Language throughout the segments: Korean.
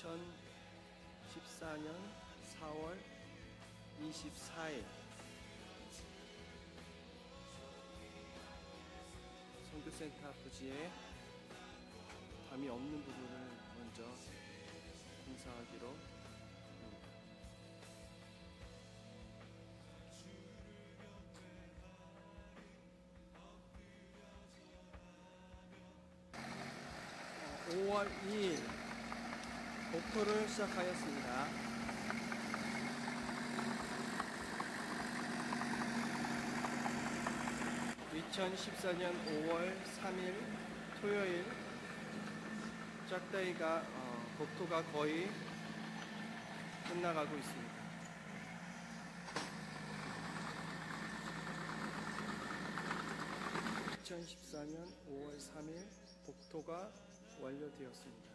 2014년 4월 24일 선교센터 부지에 담이 없는 부분을 먼저 공사하기로 합니다. (5월 2일) 복토를 시작하였습니다. 2014년 5월 3일 토요일 짝다이가 복토가 거의 끝나가고 있습니다. (2014년 5월 3일) 복토가 완료되었습니다.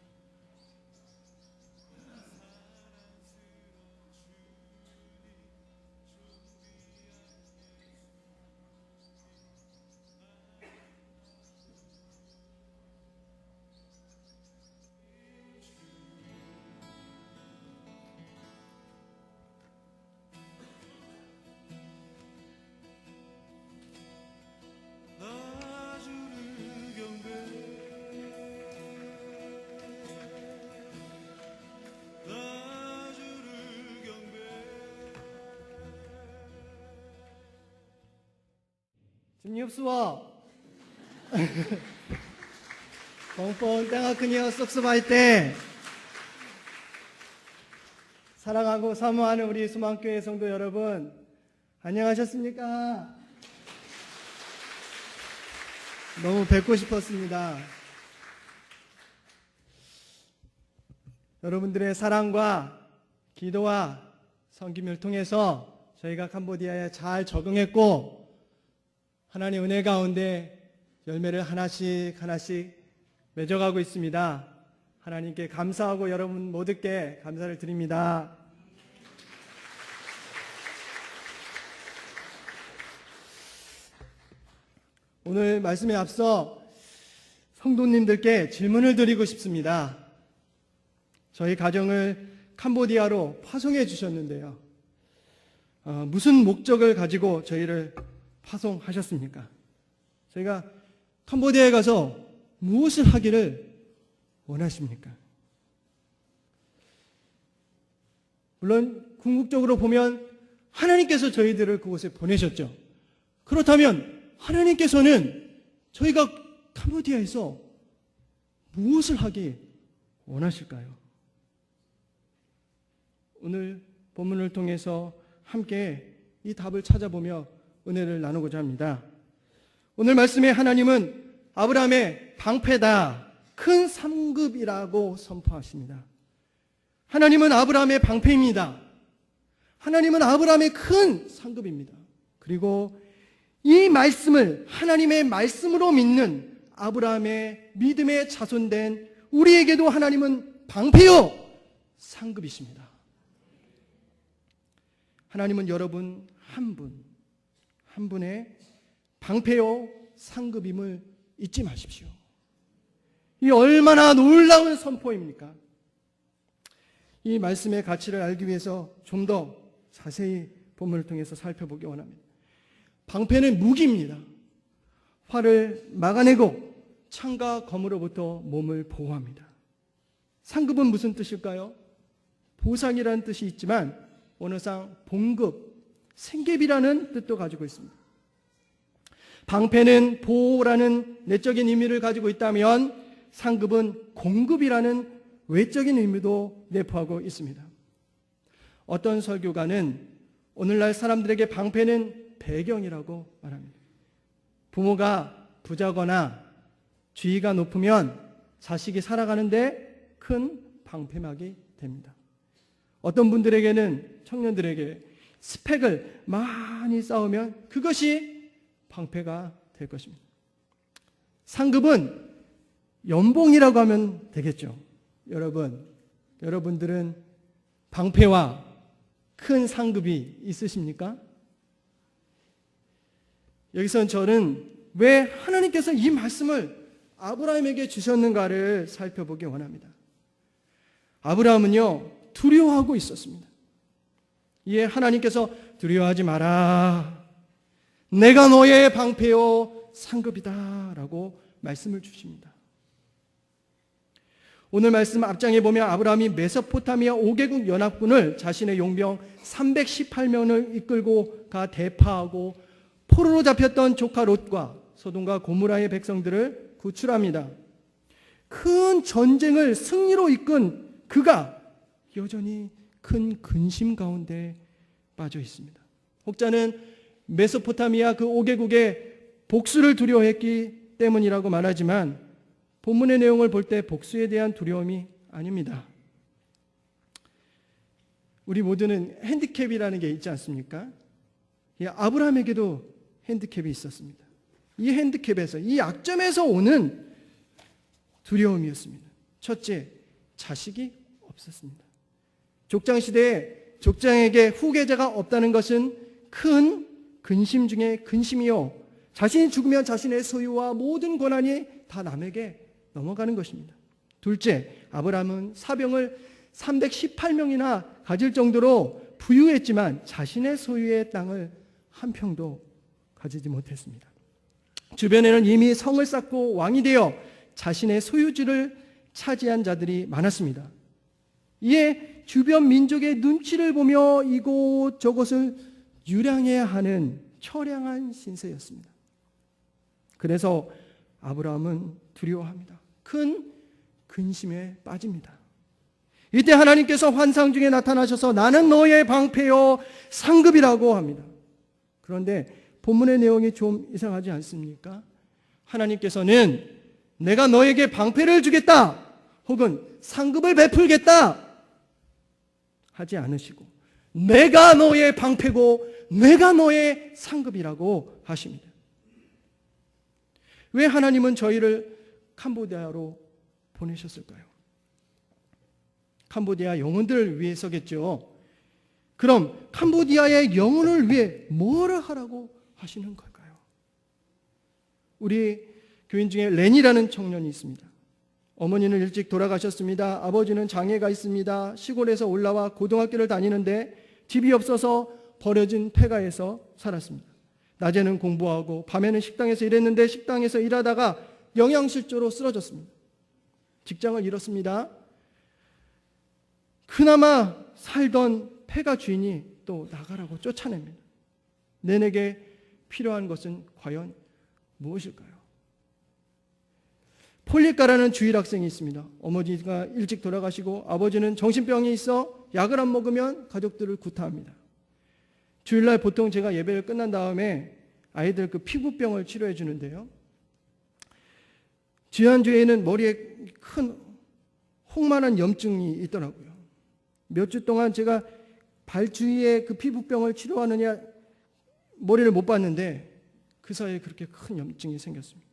주님 없수와 봉폰 땡아크니어 썩스바이 때 사랑하고 사모하는 우리 수망교회 성도 여러분, 안녕하셨습니까? 너무 뵙고 싶었습니다. 여러분들의 사랑과 기도와 섬김을 통해서 저희가 캄보디아에 잘 적응했고 하나님 은혜 가운데 열매를 하나씩 맺어가고 있습니다. 하나님께 감사하고 여러분 모두께 감사를 드립니다. 오늘 말씀에 앞서 성도님들께 질문을 드리고 싶습니다. 저희 가정을 캄보디아로 파송해 주셨는데요. 무슨 목적을 가지고 저희를 파송하셨습니까? 저희가 캄보디아에 가서 무엇을 하기를 원하십니까? 물론 궁극적으로 보면 하나님께서 저희들을 그곳에 보내셨죠. 그렇다면 하나님께서는 저희가 캄보디아에서 무엇을 하기 원하실까요? 오늘 본문을 통해서 함께 이 답을 찾아보며 은혜를 나누고자 합니다. 오늘 말씀에 하나님은 아브라함의 방패다, 큰 상급이라고 선포하십니다. 하나님은 아브라함의 방패입니다. 하나님은 아브라함의 큰 상급입니다. 그리고 이 말씀을 하나님의 말씀으로 믿는 아브라함의 믿음에 자손된 우리에게도 하나님은 방패요 상급이십니다. 하나님은 여러분 한 분의 방패요 상급임을 잊지 마십시오. 이 얼마나 놀라운 선포입니까? 이 말씀의 가치를 알기 위해서 좀 더 자세히 본문을 통해서 살펴보기 원합니다. 방패는 무기입니다. 화를 막아내고 창과 검으로부터 몸을 보호합니다. 상급은 무슨 뜻일까요? 보상이라는 뜻이 있지만 원어상 봉급, 생계비라는 뜻도 가지고 있습니다. 방패는 보호라는 내적인 의미를 가지고 있다면 상급은 공급이라는 외적인 의미도 내포하고 있습니다. 어떤 설교가는 오늘날 사람들에게 방패는 배경이라고 말합니다. 부모가 부자거나 지위가 높으면 자식이 살아가는데 큰 방패막이 됩니다. 어떤 분들에게는 청년들에게 스펙을 많이 쌓으면 그것이 방패가 될 것입니다. 상급은 연봉이라고 하면 되겠죠. 여러분들은 방패와 큰 상급이 있으십니까? 여기서 저는 왜 하나님께서 이 말씀을 아브라함에게 주셨는가를 살펴보기 원합니다. 아브라함은요, 두려워하고 있었습니다. 이에 하나님께서 두려워하지 마라. 내가 너의 방패요 상급이다 라고 말씀을 주십니다. 오늘 말씀 앞장에 보면 아브라함이 메소포타미아 5개국 연합군을 자신의 용병 318명을 이끌고 가 대파하고 포로로 잡혔던 조카 롯과 소돔과 고모라의 백성들을 구출합니다. 큰 전쟁을 승리로 이끈 그가 여전히 큰 근심 가운데 빠져 있습니다. 혹자는 메소포타미아 그 5개국의 복수를 두려워했기 때문이라고 말하지만 본문의 내용을 볼 때 복수에 대한 두려움이 아닙니다. 우리 모두는 핸디캡이라는 게 있지 않습니까? 아브라함에게도 핸디캡이 있었습니다. 이 핸디캡에서, 이 약점에서 오는 두려움이었습니다. 첫째, 자식이 없었습니다. 족장시대에 족장에게 후계자가 없다는 것은 큰 근심 중에 근심이요, 자신이 죽으면 자신의 소유와 모든 권한이 다 남에게 넘어가는 것입니다. 둘째, 아브라함은 사병을 318명이나 가질 정도로 부유했지만 자신의 소유의 땅을 한 평도 가지지 못했습니다. 주변에는 이미 성을 쌓고 왕이 되어 자신의 소유지를 차지한 자들이 많았습니다. 이에 주변 민족의 눈치를 보며 이곳저곳을 유량해야 하는 처량한 신세였습니다. 그래서 아브라함은 두려워합니다. 큰 근심에 빠집니다. 이때 하나님께서 환상 중에 나타나셔서 나는 너의 방패요 상급이라고 합니다. 그런데 본문의 내용이 좀 이상하지 않습니까? 하나님께서는 내가 너에게 방패를 주겠다 혹은 상급을 베풀겠다 하지 않으시고 내가 너의 방패고 내가 너의 상급이라고 하십니다. 왜 하나님은 저희를 캄보디아로 보내셨을까요? 캄보디아 영혼들을 위해서겠죠. 그럼 캄보디아의 영혼을 위해 뭐를 하라고 하시는 걸까요? 우리 교인 중에 렌이라는 청년이 있습니다. 어머니는 일찍 돌아가셨습니다. 아버지는 장애가 있습니다. 시골에서 올라와 고등학교를 다니는데 집이 없어서 버려진 폐가에서 살았습니다. 낮에는 공부하고 밤에는 식당에서 일했는데 식당에서 일하다가 영양실조로 쓰러졌습니다. 직장을 잃었습니다. 그나마 살던 폐가 주인이 또 나가라고 쫓아냅니다. 내게 필요한 것은 과연 무엇일까요? 폴리카라는 주일 학생이 있습니다. 어머니가 일찍 돌아가시고 아버지는 정신병이 있어 약을 안 먹으면 가족들을 구타합니다. 주일날 보통 제가 예배를 끝난 다음에 아이들 그 피부병을 치료해 주는데요. 지난주에는 머리에 큰 홍만한 염증이 있더라고요. 몇 주 동안 제가 발 주위에 그 피부병을 치료하느냐 머리를 못 봤는데 그 사이에 그렇게 큰 염증이 생겼습니다.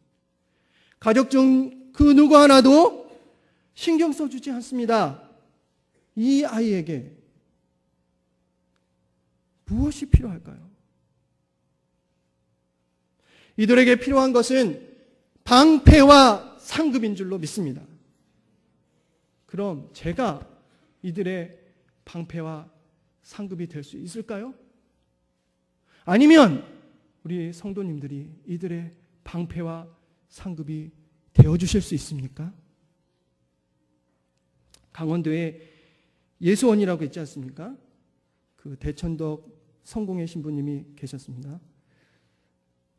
가족 중 그 누구 하나도 신경 써주지 않습니다. 이 아이에게 무엇이 필요할까요? 이들에게 필요한 것은 방패와 상급인 줄로 믿습니다. 그럼 제가 이들의 방패와 상급이 될 수 있을까요? 아니면 우리 성도님들이 이들의 방패와 상급이 되어주실 수 있습니까? 강원도에 예수원이라고 있지 않습니까? 그 대천덕 성공의 신부님이 계셨습니다.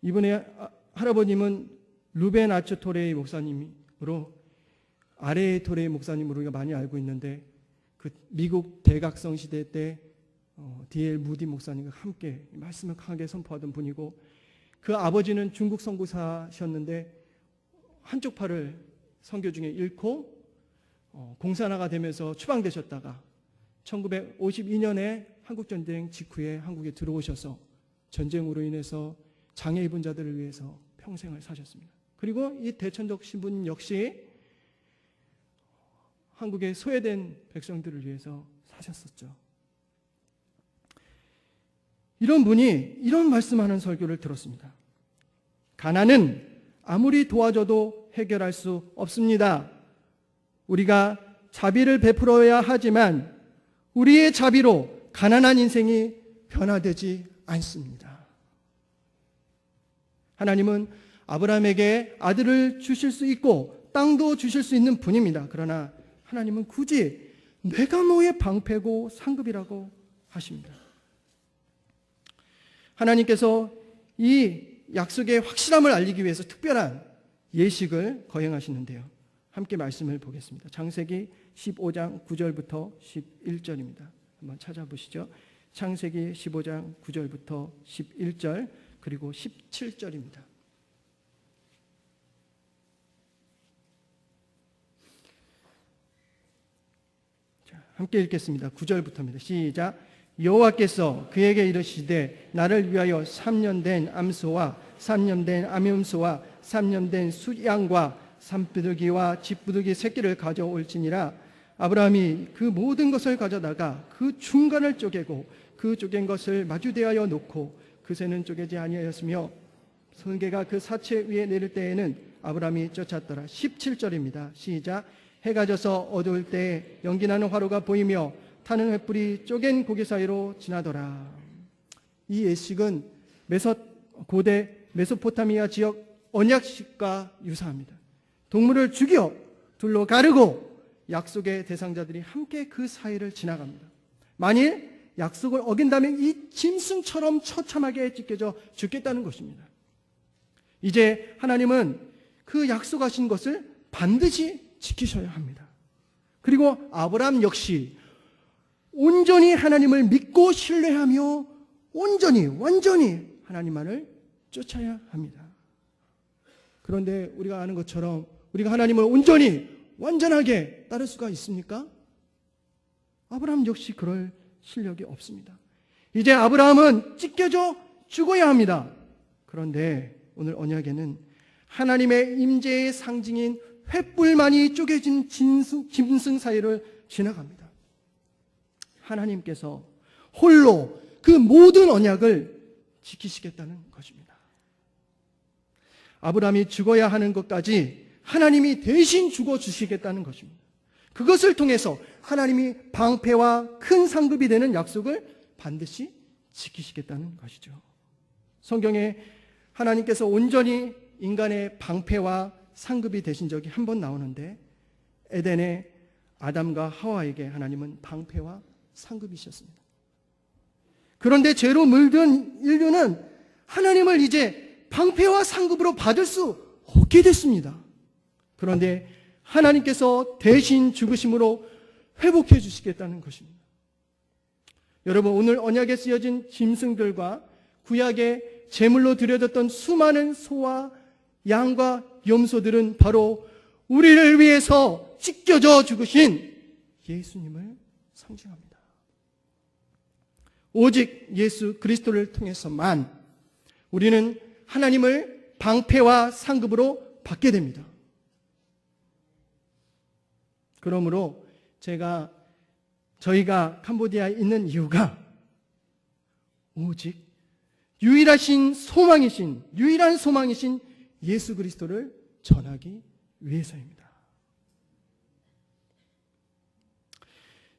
이번에 할아버님은 루벤 아츠토레이 목사님으로 아레 토레이 목사님으로 우리가 많이 알고 있는데 그 미국 대각성 시대 때 D.L. 무디 목사님과 함께 말씀을 강하게 선포하던 분이고 그 아버지는 중국 선교사셨는데 한쪽 팔을 선교 중에 잃고 공산화가 되면서 추방되셨다가 1952년에 한국전쟁 직후에 한국에 들어오셔서 전쟁으로 인해서 장애 입은 자들을 위해서 평생을 사셨습니다. 그리고 이 대천적 신부님 역시 한국의 소외된 백성들을 위해서 사셨었죠. 이런 분이 이런 말씀하는 설교를 들었습니다. 가난은 아무리 도와줘도 해결할 수 없습니다. 우리가 자비를 베풀어야 하지만 우리의 자비로 가난한 인생이 변화되지 않습니다. 하나님은 아브라함에게 아들을 주실 수 있고 땅도 주실 수 있는 분입니다. 그러나 하나님은 굳이 내가 너의 방패고 상급이라고 하십니다. 하나님께서 이 약속의 확실함을 알리기 위해서 특별한 예식을 거행하시는데요. 함께 말씀을 보겠습니다. 창세기 15장 9절부터 11절입니다. 한번 찾아보시죠. 창세기 15장 9절부터 11절 그리고 17절입니다. 자, 함께 읽겠습니다. 9절부터입니다. 시작. 여호와께서 그에게 이르시되 나를 위하여 3년 된 암소와 3년 된 암염소와 3년 된 수양과 산비둘기와 집비둘기 새끼를 가져올지니라. 아브라함이 그 모든 것을 가져다가 그 중간을 쪼개고 그 쪼갠 것을 마주대하여 놓고 그 새는 쪼개지 아니하였으며 손개가 그 사체 위에 내릴 때에는 아브라함이 쫓았더라. 17절입니다. 시작. 해가 져서 어두울 때에 연기나는 화로가 보이며 타는 횃불이 쪼갠 고기 사이로 지나더라. 이 예식은 고대 메소포타미아 지역 언약식과 유사합니다. 동물을 죽여 둘로 가르고 약속의 대상자들이 함께 그 사이를 지나갑니다. 만일 약속을 어긴다면 이 짐승처럼 처참하게 찢겨져 죽겠다는 것입니다. 이제 하나님은 그 약속하신 것을 반드시 지키셔야 합니다. 그리고 아브라함 역시 온전히 하나님을 믿고 신뢰하며 완전히 하나님만을 쫓아야 합니다. 그런데 우리가 아는 것처럼 우리가 하나님을 완전하게 따를 수가 있습니까? 아브라함 역시 그럴 실력이 없습니다. 이제 아브라함은 찢겨져 죽어야 합니다. 그런데 오늘 언약에는 하나님의 임재의 상징인 횃불만이 쪼개진 짐승 사이를 지나갑니다. 하나님께서 홀로 그 모든 언약을 지키시겠다는 것입니다. 아브라함이 죽어야 하는 것까지 하나님이 대신 죽어주시겠다는 것입니다. 그것을 통해서 하나님이 방패와 큰 상급이 되는 약속을 반드시 지키시겠다는 것이죠. 성경에 하나님께서 온전히 인간의 방패와 상급이 되신 적이 한 번 나오는데 에덴의 아담과 하와에게 하나님은 방패와 상급이셨습니다. 그런데 죄로 물든 인류는 하나님을 이제 방패와 상급으로 받을 수 없게 됐습니다. 그런데 하나님께서 대신 죽으심으로 회복해 주시겠다는 것입니다. 여러분, 오늘 언약에 쓰여진 짐승들과 구약에 제물로 드려졌던 수많은 소와 양과 염소들은 바로 우리를 위해서 찢겨져 죽으신 예수님을 상징합니다. 오직 예수 그리스도를 통해서만 우리는 하나님을 방패와 상급으로 받게 됩니다. 그러므로 저희가 캄보디아에 있는 이유가 오직 유일한 소망이신 예수 그리스도를 전하기 위해서입니다.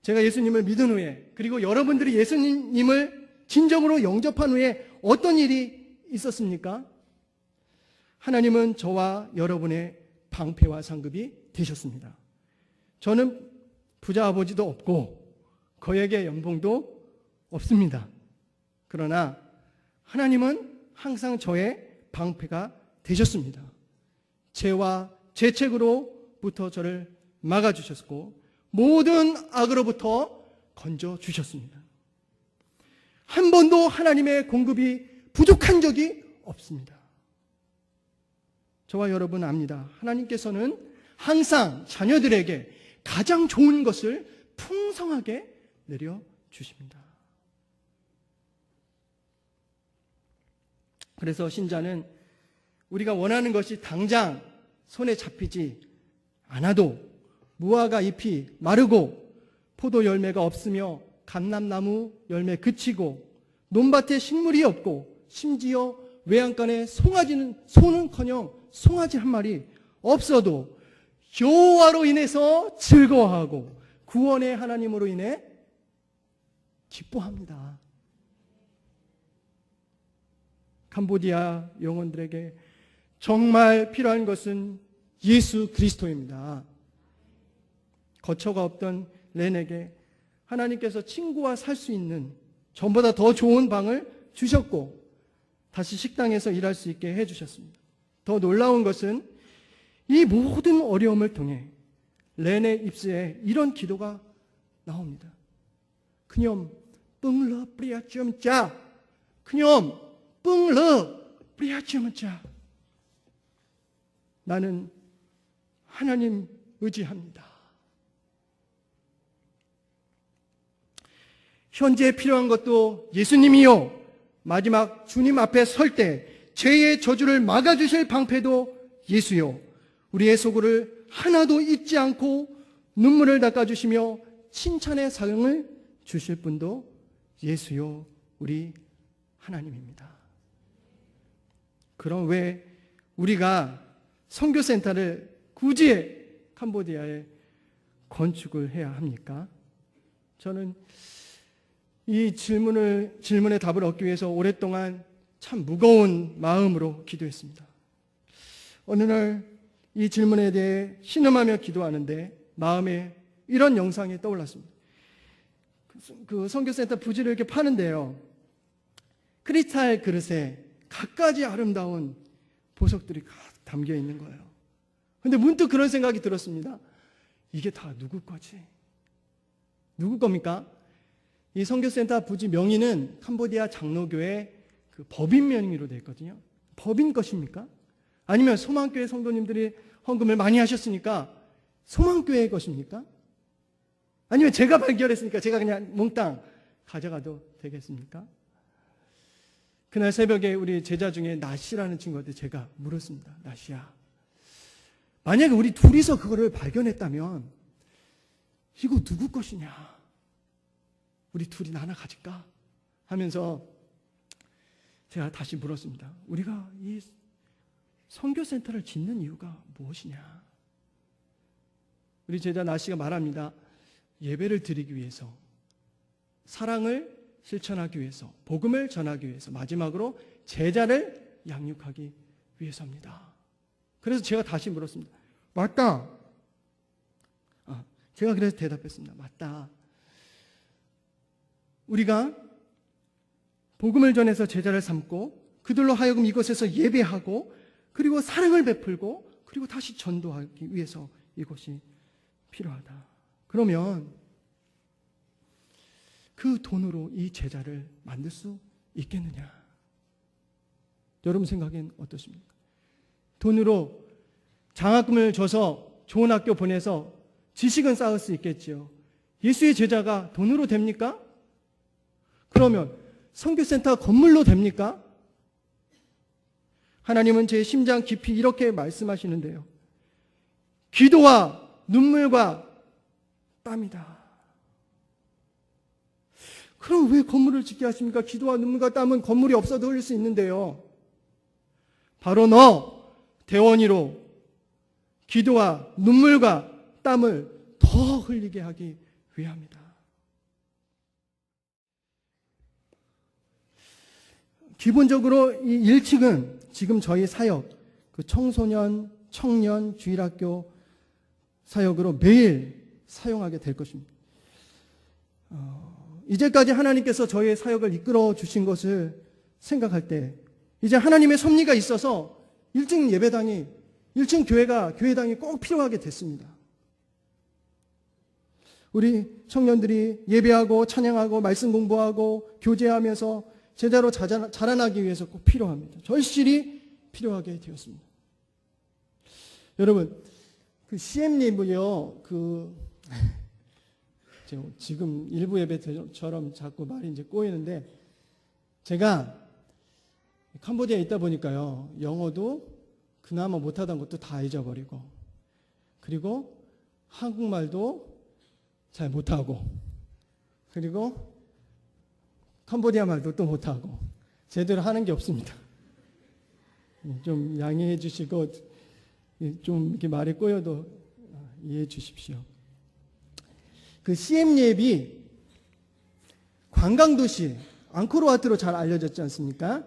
제가 예수님을 믿은 후에, 그리고 여러분들이 예수님을 진정으로 영접한 후에 어떤 일이 있었습니까? 하나님은 저와 여러분의 방패와 상급이 되셨습니다. 저는 부자 아버지도 없고 거액의 연봉도 없습니다. 그러나 하나님은 항상 저의 방패가 되셨습니다. 죄와 죄책으로부터 저를 막아주셨고 모든 악으로부터 건져주셨습니다. 한 번도 하나님의 공급이 부족한 적이 없습니다. 저와 여러분 압니다. 하나님께서는 항상 자녀들에게 가장 좋은 것을 풍성하게 내려주십니다. 그래서 신자는 우리가 원하는 것이 당장 손에 잡히지 않아도 무화과 잎이 마르고 포도 열매가 없으며 감람나무 열매 그치고 논밭에 식물이 없고 심지어 외양간에 소는커녕 송아지 한 마리 없어도 여호와로 인해서 즐거워하고 구원의 하나님으로 인해 기뻐합니다. 캄보디아 영혼들에게 정말 필요한 것은 예수 그리스도입니다. 거처가 없던 렌에게 하나님께서 친구와 살 수 있는 전보다 더 좋은 방을 주셨고 다시 식당에서 일할 수 있게 해주셨습니다. 더 놀라운 것은 이 모든 어려움을 통해 렌의 입술에 이런 기도가 나옵니다. 그녀 뻥러 뿌리아점자 그녀 뻥러 뿌리아점자 나는 하나님 의지합니다. 현재 필요한 것도 예수님이요. 마지막 주님 앞에 설 때 죄의 저주를 막아주실 방패도 예수요. 우리의 소굴을 하나도 잊지 않고 눈물을 닦아주시며 칭찬의 사랑을 주실 분도 예수요. 우리 하나님입니다. 그럼 왜 우리가 선교센터를 굳이 캄보디아에 건축을 해야 합니까? 저는 이 질문에 답을 얻기 위해서 오랫동안 참 무거운 마음으로 기도했습니다. 어느 날 이 질문에 대해 신음하며 기도하는데 마음에 이런 영상이 떠올랐습니다. 그 선교센터 부지를 이렇게 파는데요. 크리스탈 그릇에 갖가지 아름다운 보석들이 가득 담겨 있는 거예요. 근데 문득 그런 생각이 들었습니다. 이게 다 누구 거지? 누구 겁니까? 이 선교센터 부지 명의는 캄보디아 장로교회 그 법인 명의로 되어 있거든요. 법인 것입니까? 아니면 소망교회 성도님들이 헌금을 많이 하셨으니까 소망교회의 것입니까? 아니면 제가 발견했으니까 제가 그냥 몽땅 가져가도 되겠습니까? 그날 새벽에 우리 제자 중에 나시라는 친구한테 제가 물었습니다. 나시야, 만약에 우리 둘이서 그거를 발견했다면 이거 누구 것이냐? 우리 둘이 나눠 가질까? 하면서 제가 다시 물었습니다. 우리가 이 선교센터를 짓는 이유가 무엇이냐? 우리 제자 나씨가 말합니다. 예배를 드리기 위해서, 사랑을 실천하기 위해서, 복음을 전하기 위해서, 마지막으로 제자를 양육하기 위해서입니다. 그래서 제가 다시 물었습니다. 맞다. 제가 그래서 대답했습니다. 맞다. 우리가 복음을 전해서 제자를 삼고 그들로 하여금 이곳에서 예배하고 그리고 사랑을 베풀고 그리고 다시 전도하기 위해서 이것이 필요하다. 그러면 그 돈으로 이 제자를 만들 수 있겠느냐? 여러분 생각엔 어떠십니까? 돈으로 장학금을 줘서 좋은 학교 보내서 지식은 쌓을 수 있겠지요. 예수의 제자가 돈으로 됩니까? 그러면 선교센터 건물로 됩니까? 하나님은 제 심장 깊이 이렇게 말씀하시는데요. 기도와 눈물과 땀이다. 그럼 왜 건물을 짓게 하십니까? 기도와 눈물과 땀은 건물이 없어도 흘릴 수 있는데요. 바로 너 대원이로 기도와 눈물과 땀을 더 흘리게 하기 위함이다. 기본적으로 이 1층은 지금 저희 사역, 그 청소년, 청년, 주일학교 사역으로 매일 사용하게 될 것입니다. 이제까지 하나님께서 저희의 사역을 이끌어 주신 것을 생각할 때 이제 하나님의 섭리가 있어서 1층 예배당이, 1층 교회당이 꼭 필요하게 됐습니다. 우리 청년들이 예배하고 찬양하고 말씀 공부하고 교제하면서 제자로 자라나기 위해서 꼭 필요합니다. 절실히 필요하게 되었습니다. 여러분, 그 CM님은요, 지금 일부 예배처럼 자꾸 말이 이제 꼬이는데, 제가 캄보디아에 있다 보니까요, 영어도 그나마 못하던 것도 다 잊어버리고, 그리고 한국말도 잘 못하고, 그리고 캄보디아 말도 또 못하고 제대로 하는 게 없습니다. 좀 양해해 주시고 좀 이렇게 말이 꼬여도 이해해 주십시오. 그 시엠리앱이 관광도시, 앙코르와트로 잘 알려졌지 않습니까?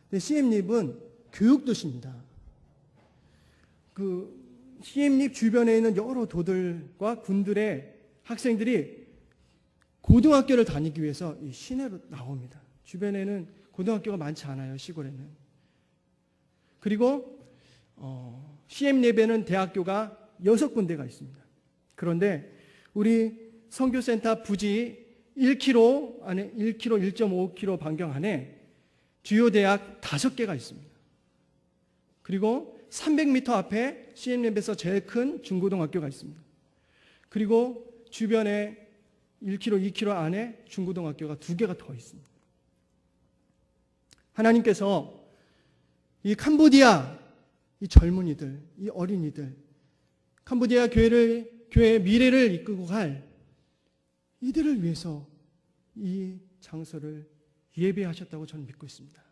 근데 시엠리앱은 교육도시입니다. 그 시엠리앱 주변에 있는 여러 도들과 군들의 학생들이 고등학교를 다니기 위해서 이 시내로 나옵니다. 주변에는 고등학교가 많지 않아요, 시골에는. 그리고 시엠리앱에는 대학교가 6군데가 있습니다. 그런데 우리 선교센터 부지 1km 안에 1km, 1.5km 반경 안에 주요 대학 5개가 있습니다. 그리고 300m 앞에 시엠리앱에서 제일 큰 중고등학교가 있습니다. 그리고 주변에 1km, 2km 안에 중고등학교가 2개가 더 있습니다. 하나님께서 이 캄보디아, 이 젊은이들, 이 어린이들, 캄보디아 교회의 미래를 이끌고 갈 이들을 위해서 이 장소를 예배하셨다고 저는 믿고 있습니다.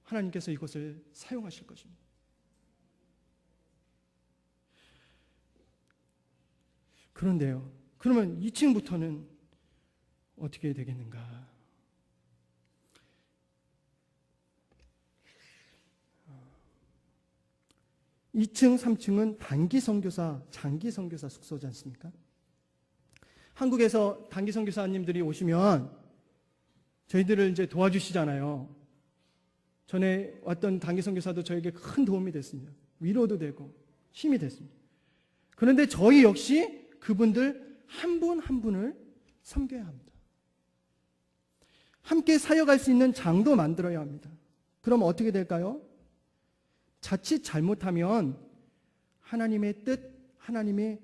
하나님께서 이것을 사용하실 것입니다. 그런데요, 그러면 2층부터는 어떻게 되겠는가? 2층, 3층은 단기 선교사, 장기 선교사 숙소지 않습니까? 한국에서 단기 선교사님들이 오시면 저희들을 이제 도와주시잖아요. 전에 왔던 단기 선교사도 저에게 큰 도움이 됐습니다. 위로도 되고 힘이 됐습니다. 그런데 저희 역시 그분들 한 분 한 분을 섬겨야 합니다. 함께 사역할 수 있는 장도 만들어야 합니다. 그럼 어떻게 될까요? 자칫 잘못하면 하나님의 뜻, 하나님의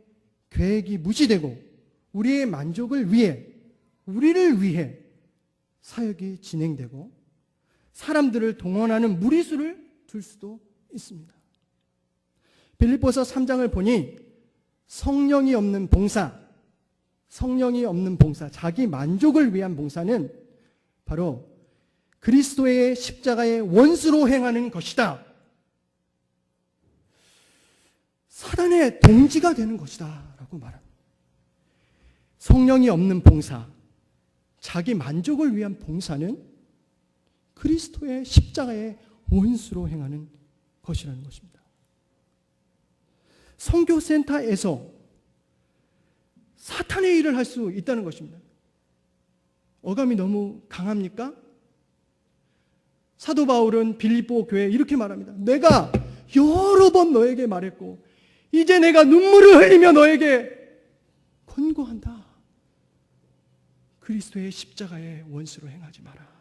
계획이 무시되고 우리의 만족을 위해, 우리를 위해 사역이 진행되고 사람들을 동원하는 무리수를 둘 수도 있습니다. 빌립보서 3장을 보니 성령이 없는 봉사, 자기 만족을 위한 봉사는 바로 그리스도의 십자가의 원수로 행하는 것이다. 사단의 동지가 되는 것이다 라고 말합니다. 성령이 없는 봉사, 자기 만족을 위한 봉사는 그리스도의 십자가의 원수로 행하는 것이라는 것입니다. 선교센터에서 사탄의 일을 할 수 있다는 것입니다. 어감이 너무 강합니까? 사도 바울은 빌립보 교회에 이렇게 말합니다. 내가 여러 번 너에게 말했고 이제 내가 눈물을 흘리며 너에게 권고한다. 그리스도의 십자가의 원수로 행하지 마라.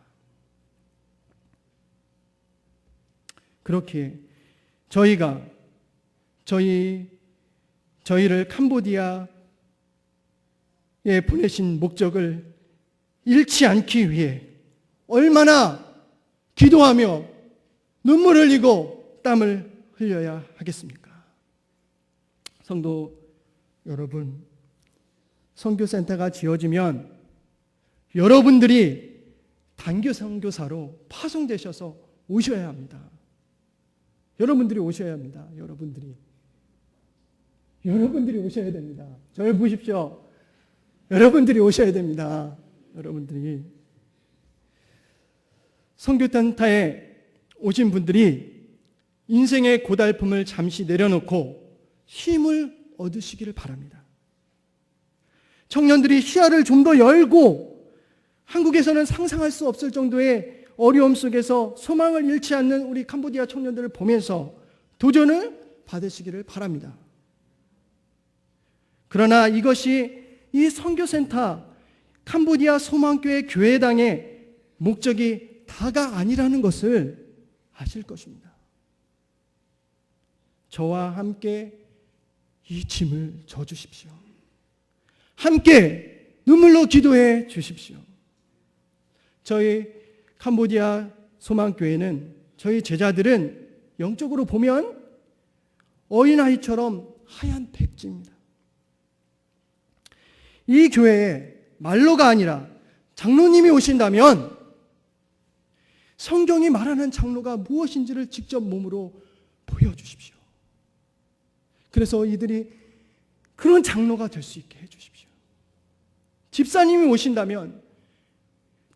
그렇게 저희를 캄보디아에 보내신 목적을 잃지 않기 위해 얼마나 기도하며 눈물 흘리고 땀을 흘려야 하겠습니까? 성도 여러분, 선교센터가 지어지면 여러분들이 단기 선교사로 파송되셔서 오셔야 합니다. 여러분들이 오셔야 합니다. 여러분들이 오셔야 됩니다. 저를 보십시오. 여러분들이 오셔야 됩니다. 여러분들이. 선교센터에 오신 분들이 인생의 고달픔을 잠시 내려놓고 힘을 얻으시기를 바랍니다. 청년들이 시야를 좀 더 열고 한국에서는 상상할 수 없을 정도의 어려움 속에서 소망을 잃지 않는 우리 캄보디아 청년들을 보면서 도전을 받으시기를 바랍니다. 그러나 이것이 이 선교센터 캄보디아 소망교회 교회당의 목적이 다가 아니라는 것을 아실 것입니다. 저와 함께 이 짐을 져주십시오. 함께 눈물로 기도해 주십시오. 저희 캄보디아 소망교회는, 저희 제자들은 영적으로 보면 어린아이처럼 하얀 백지입니다. 이 교회에 말로가 아니라 장로님이 오신다면 성경이 말하는 장로가 무엇인지를 직접 몸으로 보여주십시오. 그래서 이들이 그런 장로가 될 수 있게 해주십시오. 집사님이 오신다면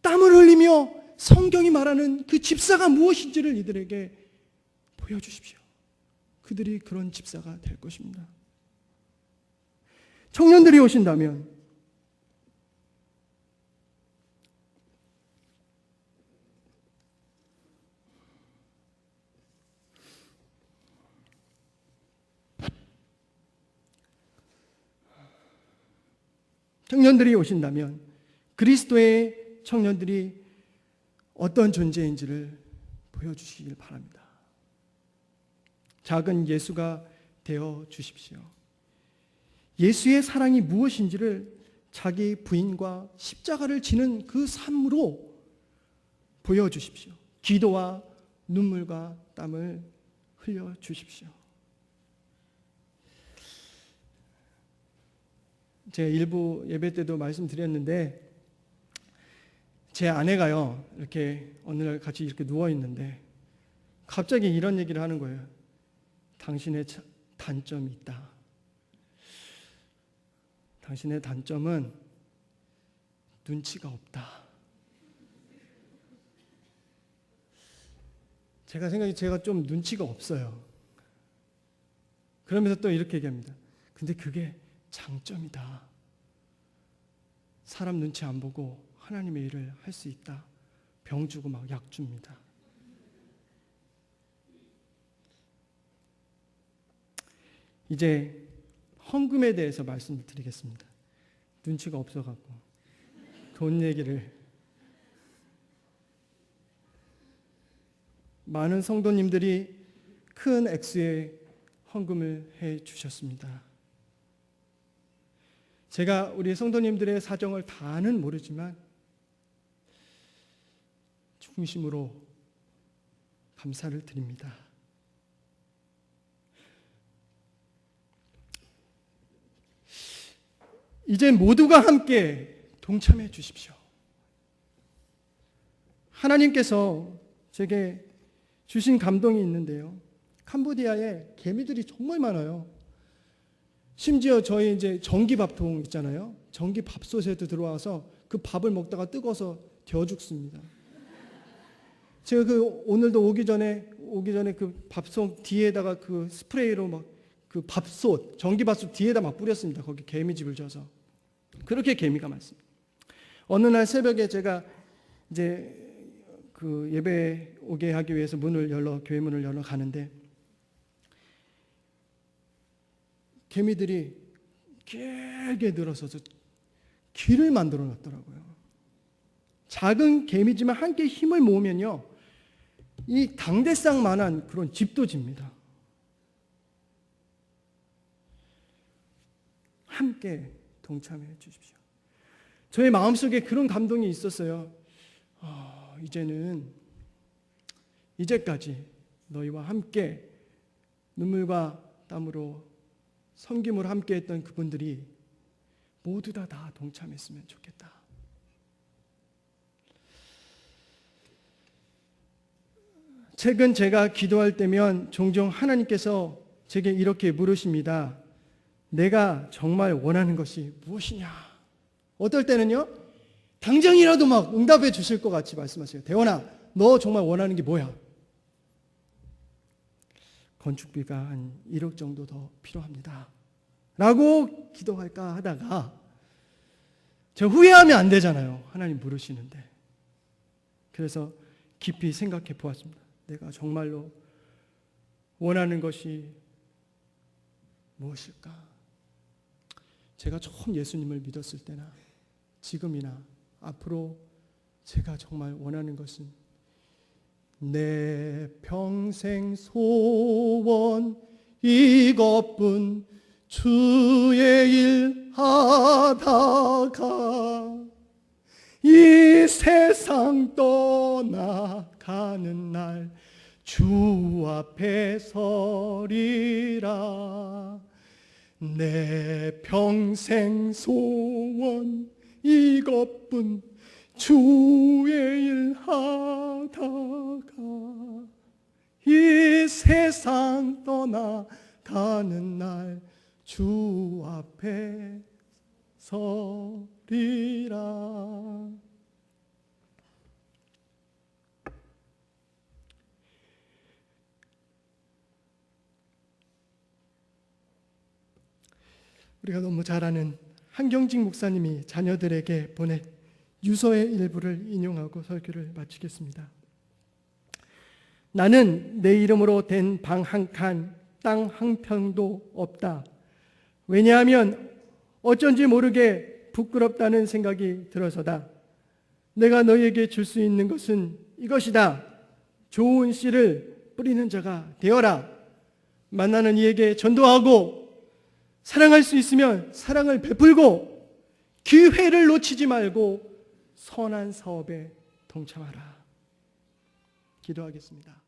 땀을 흘리며 성경이 말하는 그 집사가 무엇인지를 이들에게 보여주십시오. 그들이 그런 집사가 될 것입니다. 청년들이 오신다면 그리스도의 청년들이 어떤 존재인지를 보여주시길 바랍니다. 작은 예수가 되어 주십시오. 예수의 사랑이 무엇인지를 자기 부인과 십자가를 지는 그 삶으로 보여주십시오. 기도와 눈물과 땀을 흘려주십시오. 제가 일부 예배 때도 말씀드렸는데 제 아내가요 이렇게 어느 날 같이 이렇게 누워 있는데 갑자기 이런 얘기를 하는 거예요. 당신의 단점이 있다. 당신의 단점은 눈치가 없다. 제가 좀 눈치가 없어요. 그러면서 또 이렇게 얘기합니다. 근데 그게 장점이다. 사람 눈치 안 보고 하나님의 일을 할 수 있다. 병 주고 막 약 줍니다. 이제 헌금에 대해서 말씀을 드리겠습니다. 눈치가 없어갖고 돈 얘기를 많은 성도님들이 큰 액수의 헌금을 해 주셨습니다. 제가 우리 성도님들의 사정을 다는 모르지만 중심으로 감사를 드립니다. 이제 모두가 함께 동참해 주십시오. 하나님께서 제게 주신 감동이 있는데요. 캄보디아에 개미들이 정말 많아요. 심지어 저희 이제 전기밥통 있잖아요. 전기밥솥에도 들어와서 그 밥을 먹다가 뜨거워서 데워 죽습니다. 제가 오늘도 오기 전에 그 밥솥 뒤에다가 그 스프레이로 막 그 밥솥, 전기밥솥 뒤에다 막 뿌렸습니다. 거기 개미집을 져서. 그렇게 개미가 많습니다. 어느 날 새벽에 제가 이제 그 예배 오게 하기 위해서 교회 문을 열러 가는데 개미들이 길게 늘어서서 길을 만들어 놨더라고요. 작은 개미지만 함께 힘을 모으면요, 이 당대상만한 그런 집도 집니다. 함께 동참해 주십시오. 저의 마음속에 그런 감동이 있었어요. 이제까지 너희와 함께 눈물과 땀으로 섬김으로 함께했던 그분들이 모두 다 동참했으면 좋겠다. 최근 제가 기도할 때면 종종 하나님께서 제게 이렇게 물으십니다. 내가 정말 원하는 것이 무엇이냐? 어떨 때는요, 당장이라도 막 응답해 주실 것 같이 말씀하세요. 대원아, 너 정말 원하는 게 뭐야? 건축비가 한 1억 정도 더 필요합니다. 라고 기도할까 하다가 제가 후회하면 안 되잖아요. 하나님 물으시는데. 그래서 깊이 생각해 보았습니다. 내가 정말로 원하는 것이 무엇일까? 제가 처음 예수님을 믿었을 때나 지금이나 앞으로 제가 정말 원하는 것은 내 평생 소원 이것뿐 주의 일 하다가 이 세상 떠나가는 날 주 앞에 서리라. 내 평생 소원 이것뿐 주의 일 하다가 이 세상 떠나가는 날 주 앞에 서리라. 우리가 너무 잘 아는 한경직 목사님이 자녀들에게 보낸 유서의 일부를 인용하고 설교를 마치겠습니다. 나는 내 이름으로 된 방 한 칸, 땅 한 평도 없다. 왜냐하면 어쩐지 모르게 부끄럽다는 생각이 들어서다. 내가 너희에게 줄 수 있는 것은 이것이다. 좋은 씨를 뿌리는 자가 되어라. 만나는 이에게 전도하고 사랑할 수 있으면 사랑을 베풀고 기회를 놓치지 말고 선한 사업에 동참하라. 기도하겠습니다.